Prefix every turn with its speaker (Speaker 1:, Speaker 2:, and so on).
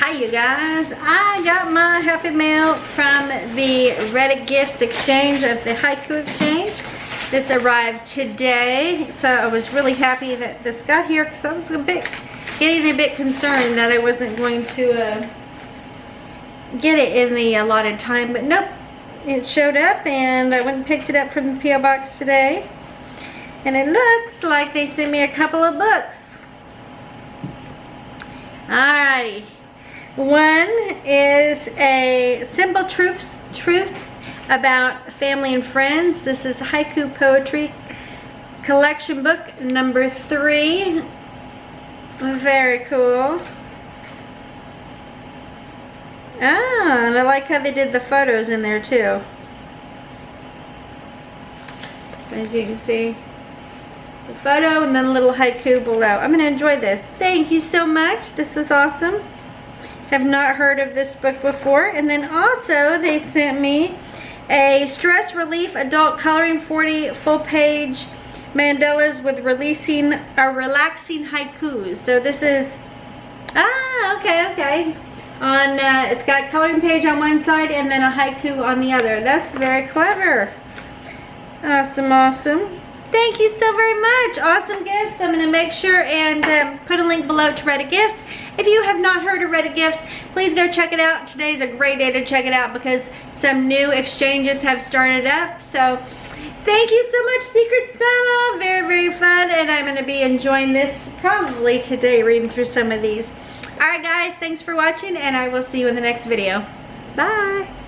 Speaker 1: Hi you guys, I got my happy mail from the Redditgifts exchange of the Haiku exchange. This arrived today, so I was really happy that this got here because I was getting a bit concerned that I wasn't going to get it in the allotted time, but nope, it showed up and I went and picked it up from the P.O. box today. And it looks like they sent me a couple of books. Alrighty. One is a Simple Truths about family and friends. This is Haiku Poetry Collection book number 3. Very cool. Ah, and I like how they did the photos in there too. As you can see, the photo and then a little haiku below. I'm going to enjoy this. Thank you so much. This is awesome. Have not heard of this book before. And then also they sent me a stress relief adult coloring 40 full page mandalas with relaxing haikus. So this is okay. On it's got coloring page on one side and then a haiku on the other. That's very clever. Awesome. Thank you so very much. Awesome gifts. I'm going to make sure and put a link below to Redditgifts. If you have not heard of Redditgifts, please go check it out. Today's a great day to check it out because some new exchanges have started up. So thank you so much, Secret Santa. Very fun, and I'm going to be enjoying this probably today, reading through some of these. Alright guys, thanks for watching, and I will see you in the next video. Bye.